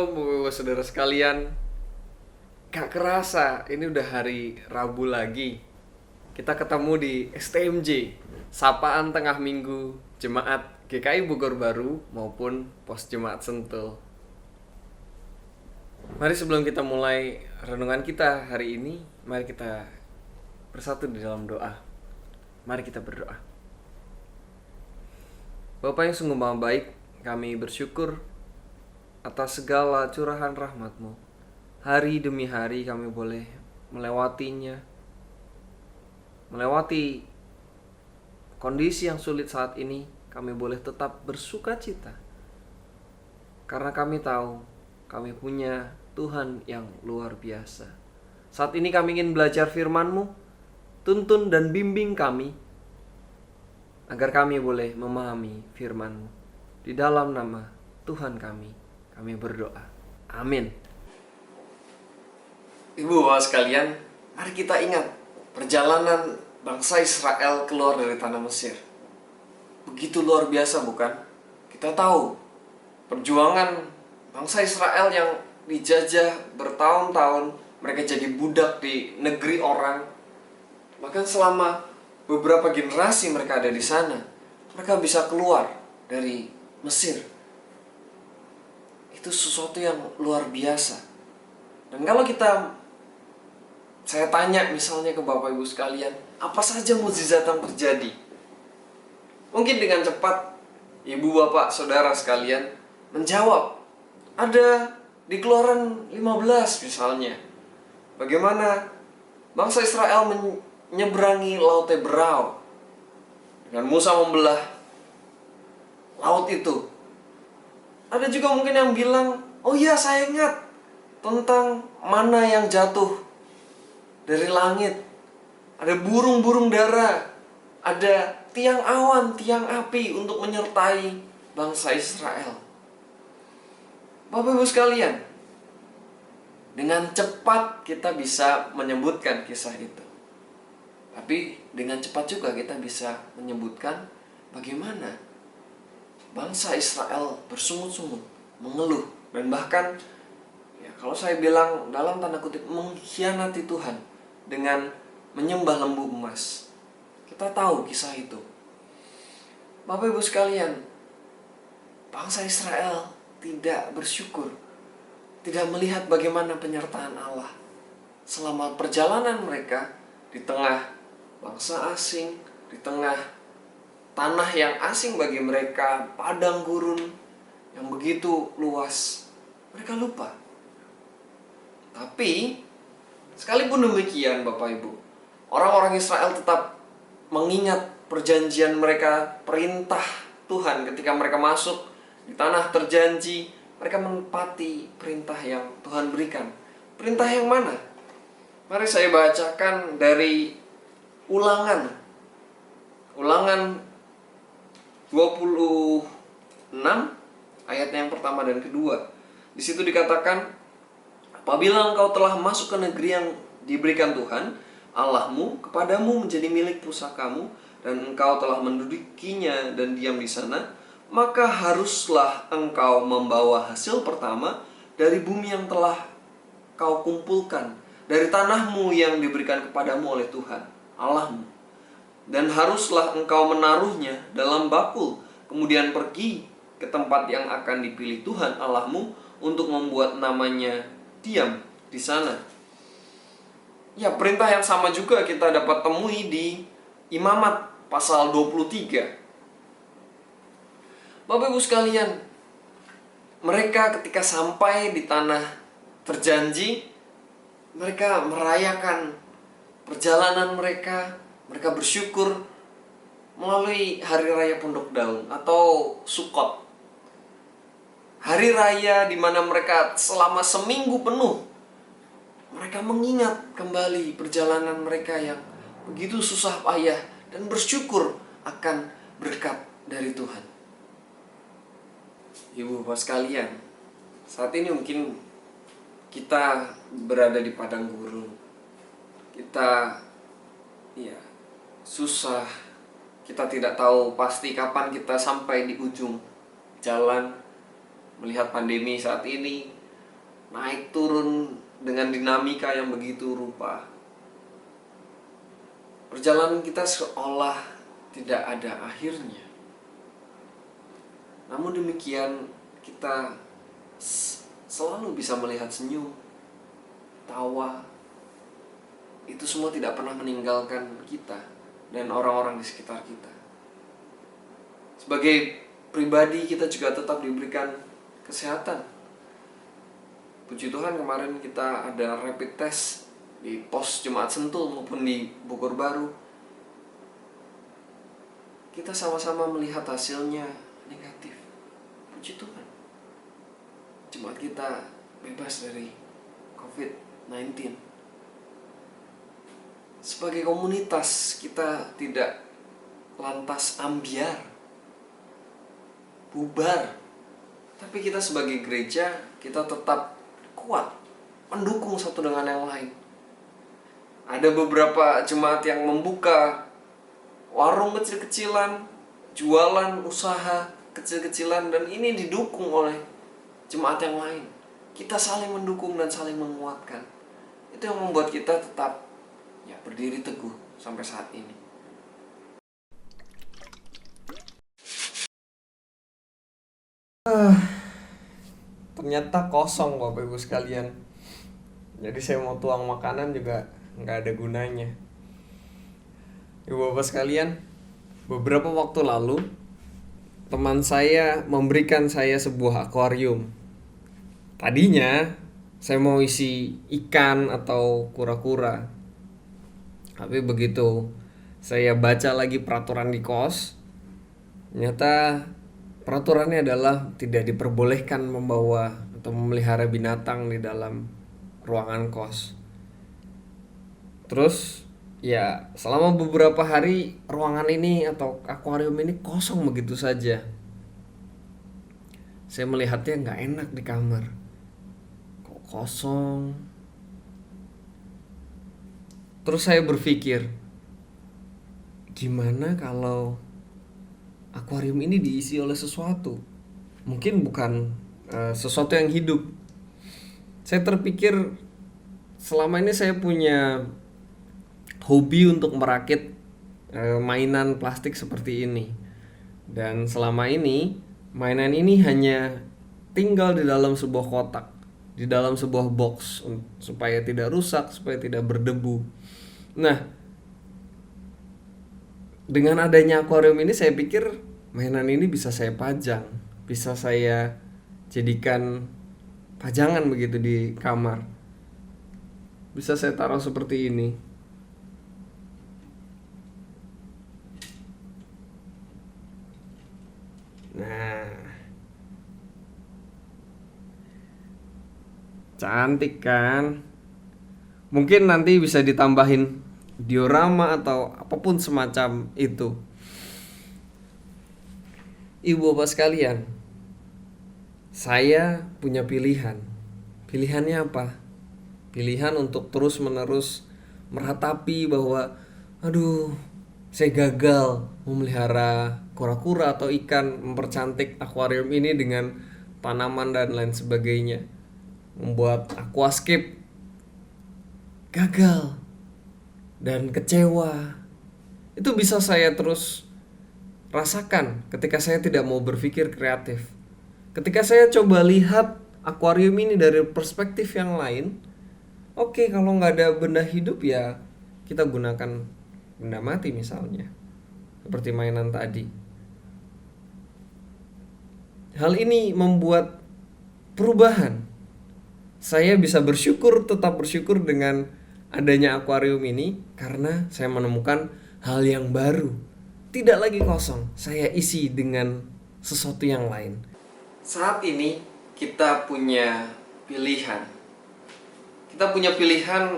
Shalom Bapak-Ibu Saudara sekalian. Gak kerasa ini udah hari Rabu lagi. Kita ketemu di STMJ, Sapaan Tengah Minggu Jemaat GKI Bogor Baru maupun Pos Jemaat Sentul. Mari sebelum kita mulai renungan kita hari ini, mari kita bersatu di dalam doa. Mari kita berdoa. Bapa yang sungguh maha baik, kami bersyukur atas segala curahan rahmat-Mu. Hari demi hari kami boleh melewatinya, melewati kondisi yang sulit saat ini. Kami boleh tetap bersuka cita karena kami tahu kami punya Tuhan yang luar biasa. Saat ini kami ingin belajar firman-Mu. Tuntun dan bimbing kami agar kami boleh memahami firman-Mu. Di dalam nama Tuhan kami berdoa. Amin. Ibu bapak sekalian, mari kita ingat perjalanan bangsa Israel keluar dari tanah Mesir. Begitu luar biasa, bukan? Kita tahu perjuangan bangsa Israel yang dijajah bertahun-tahun, mereka jadi budak di negeri orang. Bahkan selama beberapa generasi mereka ada di sana, mereka bisa keluar dari Mesir. Itu sesuatu yang luar biasa. Dan kalau saya tanya misalnya ke Bapak Ibu sekalian, apa saja mukjizat yang terjadi? Mungkin dengan cepat Ibu Bapak Saudara sekalian menjawab. Ada di Keluaran 15 misalnya. Bagaimana bangsa Israel menyeberangi Laut Teberau dengan Musa membelah laut itu. Ada juga mungkin yang bilang, oh iya saya ingat tentang mana yang jatuh dari langit. Ada burung-burung dara, ada tiang awan, tiang api untuk menyertai bangsa Israel. Bapak Ibu sekalian, dengan cepat kita bisa menyebutkan kisah itu. Tapi dengan cepat juga kita bisa menyebutkan bagaimana bangsa Israel bersungut-sungut, mengeluh, dan bahkan kalau saya bilang dalam tanda kutip mengkhianati Tuhan dengan menyembah lembu emas. Kita tahu kisah itu. Bapak Ibu sekalian, bangsa Israel tidak bersyukur, tidak melihat bagaimana penyertaan Allah selama perjalanan mereka di tengah bangsa asing, di tengah tanah yang asing bagi mereka, padang gurun yang begitu luas. Mereka lupa. Tapi sekalipun demikian Bapak Ibu, orang-orang Israel tetap mengingat perjanjian mereka, perintah Tuhan ketika mereka masuk di tanah terjanji. Mereka menepati perintah yang Tuhan berikan. Perintah yang mana? Mari saya bacakan dari Ulangan 26 ayatnya yang pertama dan kedua. Di situ dikatakan, apabila engkau telah masuk ke negeri yang diberikan Tuhan Allahmu kepadamu menjadi milik pusakamu, dan engkau telah mendudukinya dan diam di sana, maka haruslah engkau membawa hasil pertama dari bumi yang telah kau kumpulkan, dari tanahmu yang diberikan kepadamu oleh Tuhan Allahmu. Dan haruslah engkau menaruhnya dalam bakul, kemudian pergi ke tempat yang akan dipilih Tuhan Allahmu untuk membuat namanya diam di sana. Ya, perintah yang sama juga kita dapat temui di Imamat pasal 23. Bapak Ibu sekalian, mereka ketika sampai di tanah terjanji, mereka merayakan perjalanan mereka. Mereka bersyukur melalui hari raya Pondok Daun atau Sukot. Hari raya di mana mereka selama seminggu penuh mereka mengingat kembali perjalanan mereka yang begitu susah payah dan bersyukur akan berkat dari Tuhan. Ibu bapak sekalian, saat ini mungkin kita berada di padang gurun. Kita susah, kita tidak tahu pasti kapan kita sampai di ujung jalan. Melihat pandemi saat ini, naik turun dengan dinamika yang begitu rupa. Perjalanan kita seolah tidak ada akhirnya. Namun demikian, kita selalu bisa melihat senyum, tawa. Itu semua tidak pernah meninggalkan kita dan orang-orang di sekitar kita. Sebagai pribadi, kita juga tetap diberikan kesehatan. Puji Tuhan, kemarin kita ada rapid test di pos Jemaat Sentul maupun di Bogor Baru. Kita sama-sama melihat hasilnya negatif. Puji Tuhan, jemaat kita bebas dari COVID-19. Sebagai komunitas, kita tidak lantas ambiar, bubar. Tapi kita sebagai gereja, kita tetap kuat, mendukung satu dengan yang lain. Ada beberapa jemaat yang membuka warung kecil-kecilan, jualan usaha kecil-kecilan, dan ini didukung oleh jemaat yang lain. Kita saling mendukung dan saling menguatkan. Itu yang membuat kita tetap berdiri teguh sampai saat ini. Ternyata kosong Bapak Ibu sekalian. Jadi saya mau tuang makanan juga nggak ada gunanya. Ibu Bapak sekalian, beberapa waktu lalu teman saya memberikan saya sebuah akuarium. Tadinya saya mau isi ikan atau kura-kura. Tapi begitu saya baca lagi peraturan di kos, ternyata peraturannya adalah tidak diperbolehkan membawa atau memelihara binatang di dalam ruangan kos. Terus selama beberapa hari ruangan ini atau akuarium ini kosong begitu saja. Saya melihatnya nggak enak di kamar. Kok kosong? Terus saya berpikir, gimana kalau akuarium ini diisi oleh sesuatu? Mungkin bukan sesuatu yang hidup. Saya terpikir, selama ini saya punya hobi untuk merakit mainan plastik seperti ini. Dan selama ini mainan ini hanya tinggal di dalam sebuah kotak, di dalam sebuah box, supaya tidak rusak, supaya tidak berdebu. Nah, dengan adanya akuarium ini saya pikir mainan ini bisa saya pajang, bisa saya jadikan pajangan begitu di kamar. Bisa saya taruh seperti ini. Nah, cantik kan? Mungkin nanti bisa ditambahin diorama atau apapun semacam itu. Ibu Bapak sekalian, saya punya pilihan. Pilihannya apa? Pilihan untuk terus-menerus meratapi bahwa saya gagal memelihara kura-kura atau ikan, mempercantik akuarium ini dengan tanaman dan lain sebagainya, membuat aquascape. Gagal dan kecewa. Itu bisa saya terus rasakan ketika saya tidak mau berpikir kreatif. Ketika saya coba lihat akuarium ini dari perspektif yang lain, oke, kalau nggak ada benda hidup ya kita gunakan benda mati misalnya, seperti mainan tadi. Hal ini membuat perubahan. Saya bisa tetap bersyukur dengan adanya akuarium ini, karena saya menemukan hal yang baru. Tidak lagi kosong, saya isi dengan sesuatu yang lain. Saat ini kita punya pilihan. Kita punya pilihan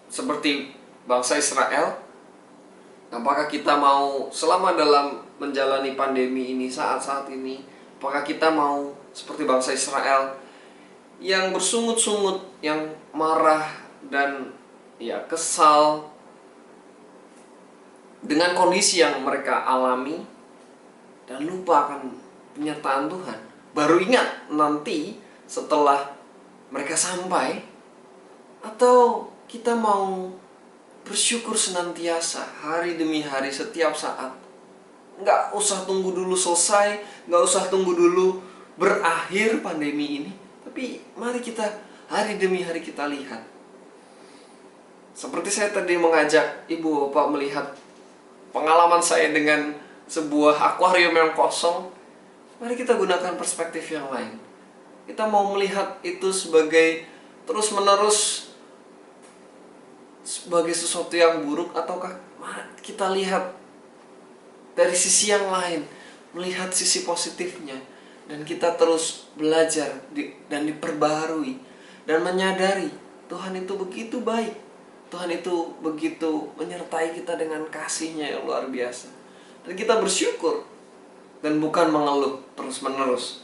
seperti bangsa Israel. Apakah kita mau selama dalam menjalani pandemi ini, saat-saat ini, apakah kita mau seperti bangsa Israel yang bersungut-sungut, yang marah dan kesal dengan kondisi yang mereka alami dan lupa akan penyertaan Tuhan? Baru ingat nanti setelah mereka sampai, atau kita mau bersyukur senantiasa hari demi hari setiap saat? Nggak usah tunggu dulu selesai, nggak usah tunggu dulu berakhir pandemi ini, tapi mari kita hari demi hari kita lihat. Seperti saya tadi mengajak ibu bapak melihat pengalaman saya dengan sebuah akuarium yang kosong, mari kita gunakan perspektif yang lain. Kita mau melihat itu sebagai terus-menerus sebagai sesuatu yang buruk, ataukah kita lihat dari sisi yang lain, melihat sisi positifnya, dan kita terus belajar dan diperbaharui dan menyadari Tuhan itu begitu baik, Tuhan itu begitu menyertai kita dengan kasih-Nya yang luar biasa, dan kita bersyukur dan bukan mengeluh terus-menerus.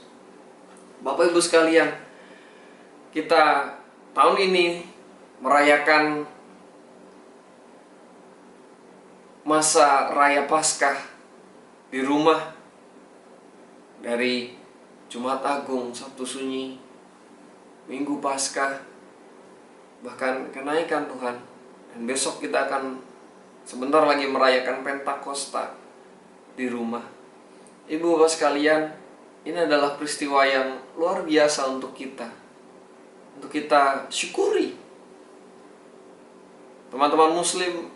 Bapak Ibu sekalian, kita tahun ini merayakan masa Raya Paskah di rumah, dari Jumat Agung, Sabtu Sunyi, Minggu Paskah, bahkan kenaikan Tuhan. Dan besok kita akan sebentar lagi merayakan Pentakosta di rumah. Ibu bapak sekalian, ini adalah peristiwa yang luar biasa untuk kita syukuri. Teman-teman muslim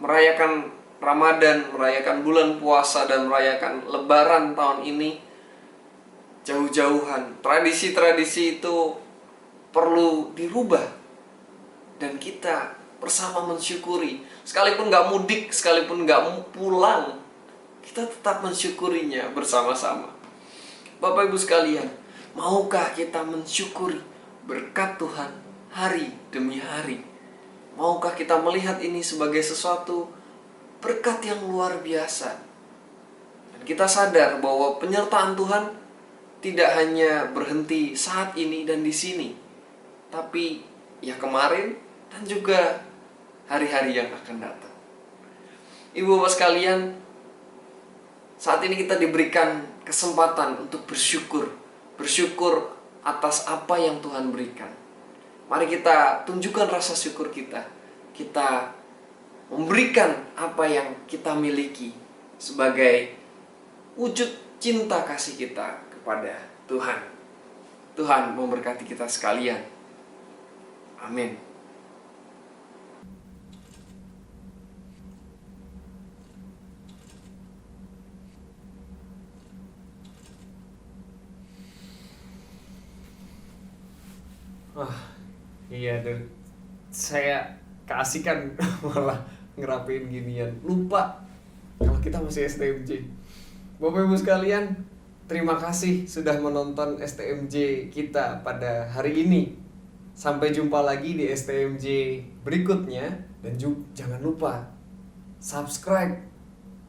merayakan Ramadan, merayakan bulan puasa, dan merayakan Lebaran tahun ini jauh-jauhan. Tradisi-tradisi itu perlu dirubah, dan kita bersama mensyukuri. Sekalipun gak mudik, sekalipun gak pulang, kita tetap mensyukurinya bersama-sama. Bapak Ibu sekalian, maukah kita mensyukuri berkat Tuhan hari demi hari? Maukah kita melihat ini sebagai sesuatu berkat yang luar biasa? Dan kita sadar bahwa penyertaan Tuhan tidak hanya berhenti saat ini dan di sini, tapi ya kemarin dan juga hari-hari yang akan datang. Ibu bapak sekalian, saat ini kita diberikan kesempatan untuk bersyukur atas apa yang Tuhan berikan. Mari kita tunjukkan rasa syukur kita. Kita memberikan apa yang kita miliki sebagai wujud cinta kasih kita kepada Tuhan. Tuhan memberkati kita sekalian. Amin. Wah, iya deh. Saya keasikan malah ngerapiin ginian. Lupa kalau kita masih STMJ. Bapak Ibu sekalian, terima kasih sudah menonton STMJ kita pada hari ini. Sampai jumpa lagi di STMJ berikutnya. Dan jangan lupa subscribe.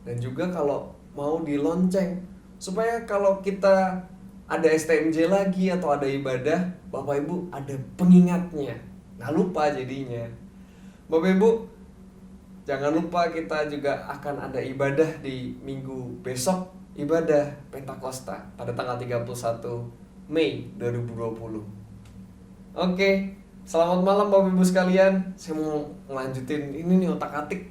Dan juga kalau mau di lonceng, supaya kalau kita ada STMJ lagi atau ada ibadah, Bapak Ibu ada pengingatnya, nggak lupa jadinya. Bapak Ibu, jangan lupa kita juga akan ada ibadah di minggu besok, ibadah Pentakosta pada tanggal 31 Mei 2020. Oke, selamat malam Bapak Ibu sekalian. Saya mau ngelanjutin ini nih, otak-atik